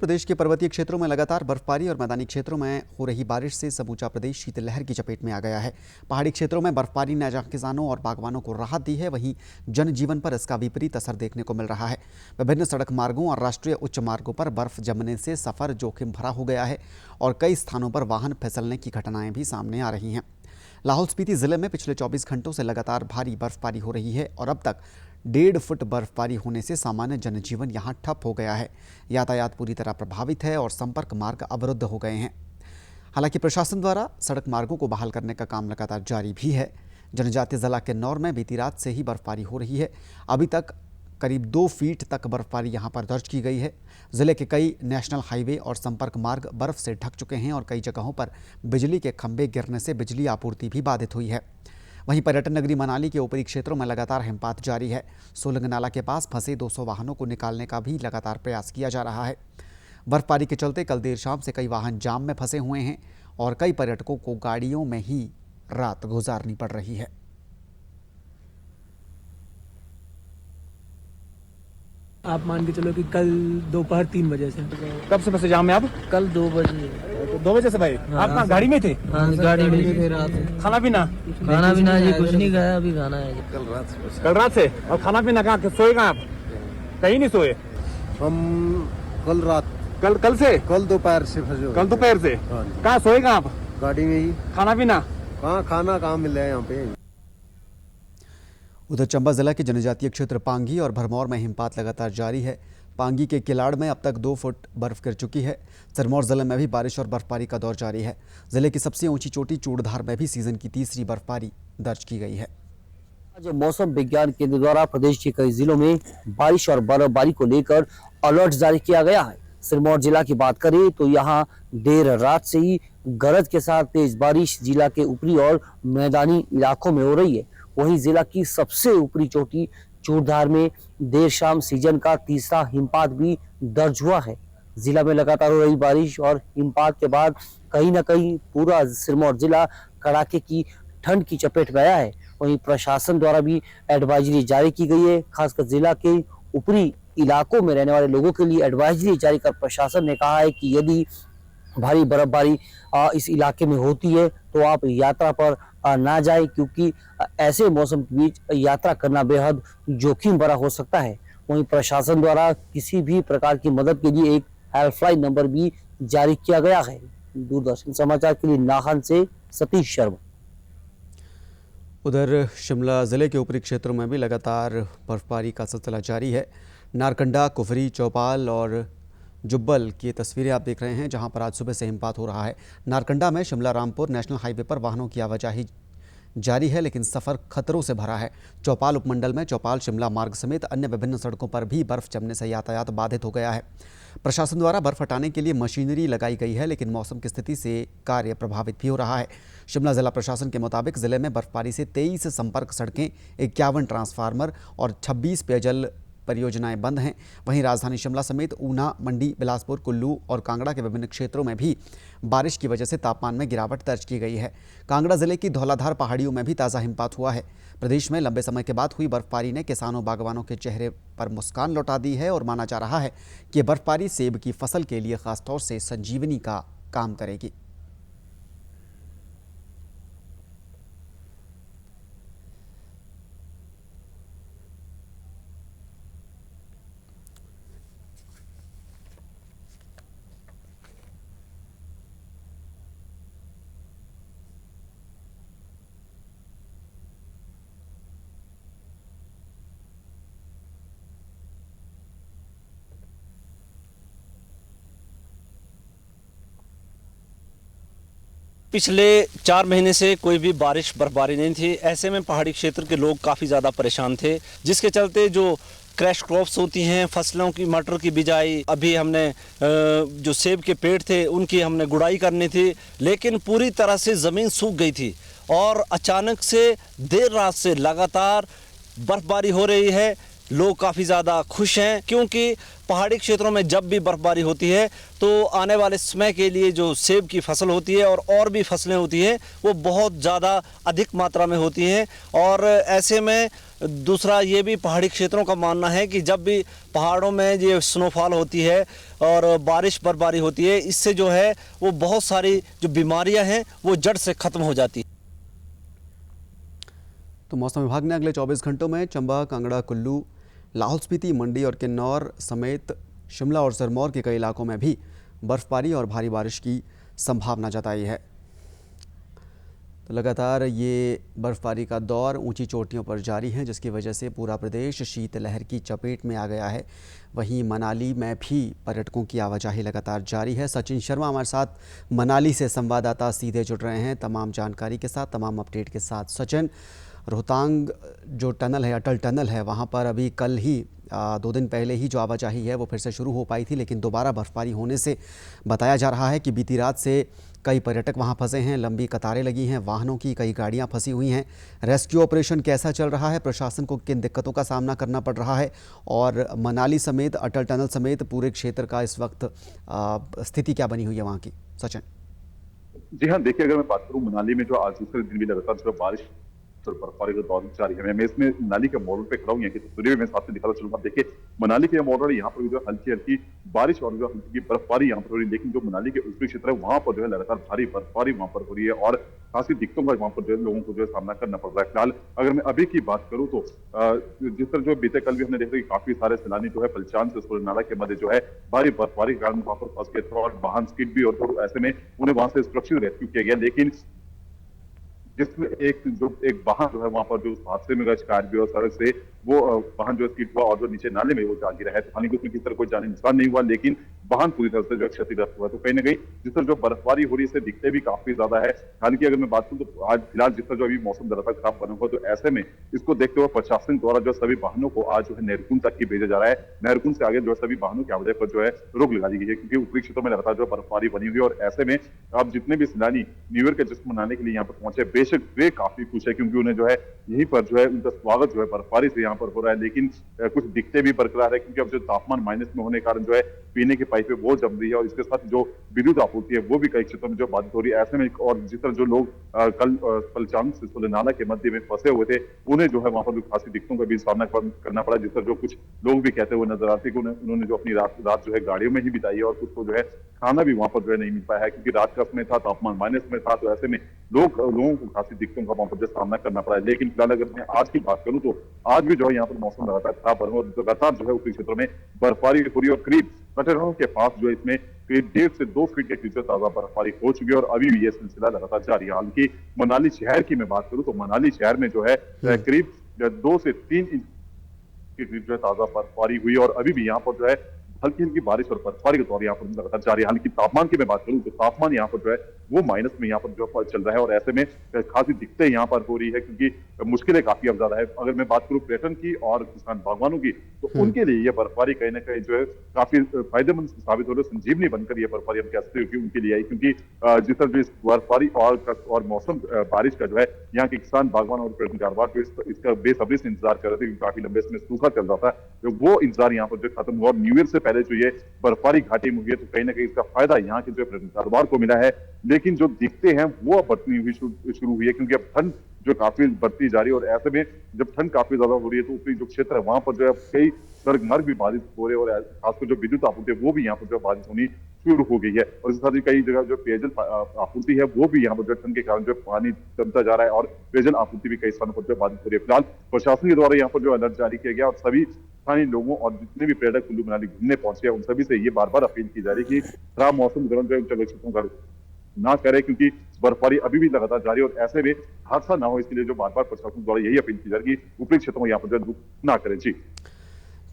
प्रदेश के पर्वतीय क्षेत्रों में लगातार बर्फबारी और मैदानी क्षेत्रों में हो रही बारिश से समूचा प्रदेश शीतलहर की चपेट में आ गया है। पहाड़ी क्षेत्रों में बर्फबारी ने जहां किसानों और बागवानों को राहत दी है, वहीं जनजीवन पर इसका विपरीत असर देखने को मिल रहा है। विभिन्न सड़क मार्गों और राष्ट्रीय उच्च मार्गों पर बर्फ जमने से सफर जोखिम भरा हो गया है और कई स्थानों पर वाहन फिसलने की घटनाएं भी सामने आ रही हैं। लाहौल स्पीति जिले में पिछले 24 घंटों से लगातार भारी बर्फबारी हो रही है और अब तक 1.5 फुट बर्फबारी होने से सामान्य जनजीवन यहां ठप हो गया है। यातायात पूरी तरह प्रभावित है और संपर्क मार्ग अवरुद्ध हो गए हैं। हालांकि प्रशासन द्वारा सड़क मार्गों को बहाल करने का काम लगातार जारी भी है। जनजातीय जिला किन्नौर में बीती रात से ही बर्फबारी हो रही है। अभी तक करीब 2 फीट तक बर्फबारी यहां पर दर्ज की गई है। जिले के कई नेशनल हाईवे और संपर्क मार्ग बर्फ से ढक चुके हैं और कई जगहों पर बिजली के खंभे गिरने से बिजली आपूर्ति भी बाधित हुई है। वहीं पर्यटन नगरी मनाली के ऊपरी क्षेत्रों में लगातार हिमपात जारी है। सोलंग नाला के पास फंसे 200 वाहनों को निकालने का भी लगातार प्रयास किया जा रहा है। बर्फबारी के चलते कल देर शाम से कई वाहन जाम में फंसे हुए हैं और कई पर्यटकों को गाड़ियों में ही रात गुजारनी पड़ रही है। आप मान के चलो कि कल दोपहर 3 बजे से। कब से फंसे जाम में आप? कल 2 बजे। तो 2 बजे से भाई आप कहाँ गाड़ी में थे? हाँ, गाड़ी में थे रात। खाना पीना जी कुछ नहीं खाया, अभी खाना है। कल रात से। और खाना पीना कहाँ सोए कहाँ आप? कहीं नहीं सोए? हम कल रात कल से? कल दोपहर से फंसे। कल दोपहर से कहाँ सोए कहाँ आप? गाड़ी में ही। खाना पीना कहाँ मिल रहा है यहाँ पे? उधर चंबा जिला के जनजातीय क्षेत्र पांगी और भरमौर में हिमपात लगातार जारी है। पांगी के किलाड़ में अब तक 2 फुट बर्फ गिर चुकी है। सिरमौर जिले में भी बारिश और बर्फबारी का दौर जारी है। जिले की सबसे ऊंची चोटी चूड़धार में भी सीजन की तीसरी बर्फबारी दर्ज की गई है। आज मौसम विज्ञान केंद्र द्वारा प्रदेश के कई जिलों में बारिश और बर्फबारी को लेकर अलर्ट जारी किया गया है। सिरमौर जिला की बात करें तो यहाँ देर रात से ही गरज के साथ तेज बारिश जिला के ऊपरी और मैदानी इलाकों में हो रही है। वहीं जिला की सबसे ऊपरी चोटी चूड़धार में देर शाम सीजन का तीसरा हिमपात भी दर्ज हुआ है। जिला में लगातार हो रही बारिश और हिमपात के बाद कहीं न कहीं पूरा सिरमौर जिला कड़ाके की ठंड की चपेट में आया है। वहीं प्रशासन द्वारा भी एडवाइजरी जारी की गई है। खासकर जिला के ऊपरी इलाकों में रहने वाले लोगों के लिए एडवाइजरी जारी कर प्रशासन ने कहा है कि यदि भारी बर्फबारी इस इलाके में होती है तो आप यात्रा पर ना जाए, क्योंकि ऐसे मौसम के बीच यात्रा करना बेहद जोखिम भरा हो सकता है। वहीं प्रशासन द्वारा किसी भी प्रकार की मदद के लिए एक हेल्पलाइन नंबर भी जारी किया गया है। दूरदर्शन समाचार के लिए नाहन से सतीश शर्मा। उधर शिमला जिले के ऊपरी क्षेत्रों में भी लगातार बर्फबारी का सिलसिला जारी है। नारकंडा, कुफरी, चौपाल और जुब्बल की तस्वीरें आप देख रहे हैं, जहां पर आज सुबह से हिमपात हो रहा है। नारकंडा में शिमला रामपुर नेशनल हाईवे पर वाहनों की आवाजाही जारी है, लेकिन सफ़र खतरों से भरा है। चौपाल उपमंडल में चौपाल शिमला मार्ग समेत अन्य विभिन्न सड़कों पर भी बर्फ जमने से यातायात बाधित हो गया है। प्रशासन द्वारा बर्फ हटाने के लिए मशीनरी लगाई गई है, लेकिन मौसम की स्थिति से कार्य प्रभावित भी हो रहा है। शिमला जिला प्रशासन के मुताबिक जिले में बर्फबारी से 23 संपर्क सड़कें, 51 ट्रांसफार्मर और 26 पेयजल परियोजनाएं बंद हैं। वहीं राजधानी शिमला समेत ऊना, मंडी, बिलासपुर, कुल्लू और कांगड़ा के विभिन्न क्षेत्रों में भी बारिश की वजह से तापमान में गिरावट दर्ज की गई है। कांगड़ा जिले की धौलाधार पहाड़ियों में भी ताज़ा हिमपात हुआ है। प्रदेश में लंबे समय के बाद हुई बर्फबारी ने किसानों बागवानों के चेहरे पर मुस्कान लौटा दी है और माना जा रहा है कि बर्फबारी सेब की फसल के लिए खासतौर से संजीवनी का काम करेगी। पिछले 4 महीने से कोई भी बारिश बर्फबारी नहीं थी। ऐसे में पहाड़ी क्षेत्र के लोग काफ़ी ज़्यादा परेशान थे, जिसके चलते जो क्रैश क्रॉप्स होती हैं, फसलों की, मटर की बिजाई, अभी हमने जो सेब के पेड़ थे उनकी हमने गुड़ाई करनी थी, लेकिन पूरी तरह से ज़मीन सूख गई थी और अचानक से देर रात से लगातार बर्फबारी हो रही है। लोग काफ़ी ज़्यादा खुश हैं, क्योंकि पहाड़ी क्षेत्रों में जब भी बर्फबारी होती है तो आने वाले समय के लिए जो सेब की फसल होती है और भी फसलें होती हैं वो बहुत ज़्यादा अधिक मात्रा में होती हैं। और ऐसे में दूसरा ये भी पहाड़ी क्षेत्रों का मानना है कि जब भी पहाड़ों में ये स्नोफॉल होती है और बारिश बर्फबारी होती है, इससे जो है वो बहुत सारी जो बीमारियां हैं वो जड़ से ख़त्म हो जाती हैं। तो मौसम विभाग ने अगले 24 घंटों में चंबा, कांगड़ा, कुल्लू, लाहौल स्पीति, मंडी और किन्नौर समेत शिमला और सिरमौर के कई इलाकों में भी बर्फबारी और भारी बारिश की संभावना जताई है। तो लगातार ये बर्फबारी का दौर ऊंची चोटियों पर जारी है, जिसकी वजह से पूरा प्रदेश शीतलहर की चपेट में आ गया है। वहीं मनाली में भी पर्यटकों की आवाजाही लगातार जारी है। सचिन शर्मा हमारे साथ मनाली से संवाददाता सीधे जुड़ रहे हैं तमाम जानकारी के साथ, तमाम अपडेट के साथ। सचिन, रोहतांग जो टनल है, अटल टनल है, वहाँ पर अभी कल ही 2 दिन पहले ही जो आवाजाही है वो फिर से शुरू हो पाई थी, लेकिन दोबारा बर्फबारी होने से बताया जा रहा है कि बीती रात से कई पर्यटक वहां फंसे हैं। लंबी कतारें लगी हैं वाहनों की, कई गाड़ियां फंसी हुई हैं। रेस्क्यू ऑपरेशन कैसा चल रहा है, प्रशासन को किन दिक्कतों का सामना करना पड़ रहा है, और मनाली समेत, अटल टनल समेत पूरे क्षेत्र का इस वक्त स्थिति क्या बनी हुई है वहाँ की? सचिन। जी हाँ, देखिए, अगर मैं बात करूं मनाली में जो आज दूसरे दिन भी लगातार जो बारिश और बर्फबारी का दौर जारी है, मैं इसमें मनाली के मॉडल पे खड़ा हूँ, यहाँ की तस्वीरें मैं साथ में दिखाना चलूंगा। देखिए, मनाली के मॉडल यहाँ पर जो हल्की हल्की बारिश और जो हल्की बर्फबारी यहाँ पर हो रही है, लेकिन जो मनाली के ऊपरी क्षेत्र है वहां पर जो है लगातार भारी बर्फबारी वहां पर हो रही है और खासी दिक्कतों का वहां पर जो है लोगों को जो है सामना करना पड़ रहा है। फिलहाल अगर मैं अभी की बात करूं तो जिस तरह जो बीते कल भी हमने देखा कि काफी सारे सैलानी जो है पलचान से सूर्यनाला के मध्य जो है भारी बर्फबारी के कारण वहां पर फंस गए थे और वाहन स्किड भी, और तो ऐसे में उन्हें वहां से सुरक्षित रेस्क्यू किया गया। लेकिन जिसमें एक वाहन जो है वहां पर जो हादसे में शिकार भी और सड़क से वो वाहन जो स्किड हुआ और जो नीचे नाले में वो जा गिरा है। तो हालांकि उसमें किसी तरह कोई जानी नुकसान नहीं हुआ, लेकिन वाहन पूरी तरह से जो क्षतिग्रस्त हुआ। तो कहीं ना कहीं जिस तरह जो बर्फबारी हो रही है इससे दिखते भी काफी ज्यादा है। हालांकि अगर मैं बात करूं तो आज फिलहाल जिस तरह जो अभी मौसम लगातार खराब बना हुआ, तो ऐसे में इसको देखते हुए प्रशासन द्वारा जो सभी वाहनों को आज जो है नहरकुंड तक ही भेजा जा रहा है। नहरकुंड से आगे जो सभी वाहनों की आवाजाही पर जो है रोक लगा दी गई है, क्योंकि ऊपरी क्षेत्रों में लगातार जो बर्फबारी बनी हुई है। और ऐसे में अब जितने भी सैलानी न्यू ईयर के जश्न मनाने के लिए यहाँ पर पहुंचे, बेशक वे काफी खुश है, क्योंकि उन्हें जो है यहीं पर जो है उनका स्वागत जो है बर्फबारी से यहाँ पर हो रहा है। लेकिन कुछ दिक्कतें भी बरकरार है, क्योंकि अब जो तापमान माइनस में होने के कारण जो है पीने की पाइपें वो जम रही है और इसके साथ जो विद्युत आपूर्ति है वो भी कई क्षेत्रों में जो बाधित हो रही है। ऐसे में और जिस तरह जो लोग कल पलचान से सूर्यनाला के मध्य में फंसे हुए थे, उन्हें जो है वहां पर खासी दिक्कतों का भी सामना करना पड़ा। जिस तरह जो कुछ लोग भी कहते हुए नजर आते हैं कि उन्होंने जो अपनी रात जो है गाड़ियों में ही बिताई है और कुछ को जो है खाना भी वहां पर जो है नहीं मिल पाया है, क्योंकि रात का समय था, तापमान माइनस में था। तो ऐसे में लोगों को खासी दिक्कतों का वहां पर जो सामना करना पड़ा है। लेकिन फिलहाल अगर मैं आज की बात करूं तो आज भी जो है यहाँ पर मौसम लगातार खराब और लगातार जो है ऊपरी क्षेत्रों में बर्फबारी हो रही है और करीब कटहरों के पास जो है इसमें करीब 1.5 से 2 फीट के नीचे ताजा बर्फबारी हो चुकी है और अभी भी यह सिलसिला लगातार जारी है। हालांकि मनाली शहर की मैं बात करूं तो मनाली शहर में जो है करीब 2 से 3 इंच के करीब जो है ताजा बर्फबारी हुई और अभी भी यहाँ पर जो है हल्की हल्की बारिश और बर्फबारी के दौर यहाँ पर लगातार जारी है। हालांकि तापमान की मैं बात करूं तो तापमान यहाँ पर जो है वो माइनस में यहाँ पर जो चल रहा है और ऐसे में खासी दिक्कतें यहाँ पर हो रही है, क्योंकि मुश्किलें काफी अब ज्यादा है। अगर मैं बात करूं पर्यटन की और किसान बागवानों की, तो उनके लिए ये बर्फबारी कहीं ना कहीं जो है काफी फायदेमंद साबित हो रही है। संजीवनी बनकर ये बर्फबारी हम कह सकते हैं उनके लिए आई, क्योंकि जिस तरह इस बर्फबारी और मौसम बारिश का जो है यहाँ के किसान बागवान और पर्यटन कारोबार इसका बेसब्री से इंतजार कर रहे थे, क्योंकि काफी लंबे समय सूखा चल रहा था। तो वो इंतजार यहाँ पर जो खत्म हुआ और न्यू ईयर से पहले जो ये बर्फबारी घाटी में हुई है, तो कहीं ना कहीं इसका फायदा यहाँ के जो पर्यटन कारोबार को मिला है। लेकिन जो दिक्कतें हैं वो अब बढ़ती हुई शुरू हुई है, क्योंकि अब ठंड जो काफी बढ़ती जा रही है और ऐसे में जब ठंड काफी ज्यादा हो रही है तो ऊपरी जो क्षेत्र है वहां पर जो है कई सड़क मार्ग भी बाधित हो रहे हैं और खासकर जो विद्युत आपूर्ति है वो भी यहाँ पर जो बाधित होनी शुरू हो गई है। और इसके साथ ही कई जगह जो पेयजल आपूर्ति है वो भी यहाँ पर जो ठंड के कारण जो पानी जमता जा रहा है और पेयजल आपूर्ति भी कई स्थानों पर जो बाधित हो रही है। फिलहाल प्रशासन के द्वारा यहाँ पर जो अलर्ट जारी किया गया और सभी स्थानीय लोगों और जितने भी पर्यटक कुल्लू मनाली घूमने पहुंचे हैं उन सभी से ये बार बार अपील की जा रही है कि खराब मौसम के दौरान जो जगह क्षेत्रों का ना करे, क्योंकि बर्फबारी अभी भी लगातार जारी है और ऐसे में हादसा ना हो, इसके लिए जो बार बार प्रशासन द्वारा यही अपील की जा रही है कि ऊपरी क्षेत्रों में यहाँ पर जो ना करें। जी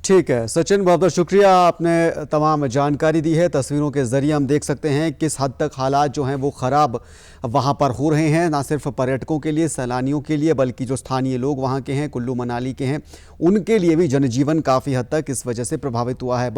ठीक है सचिन, बहुत बहुत शुक्रिया, आपने तमाम जानकारी दी है। तस्वीरों के जरिए हम देख सकते हैं किस हद तक हालात जो हैं वो ख़राब वहाँ पर हो रहे हैं, ना सिर्फ पर्यटकों के लिए, सैलानियों के लिए, बल्कि जो स्थानीय लोग वहाँ के हैं, कुल्लू मनाली के हैं, उनके लिए भी जनजीवन काफ़ी हद तक इस वजह से प्रभावित हुआ है।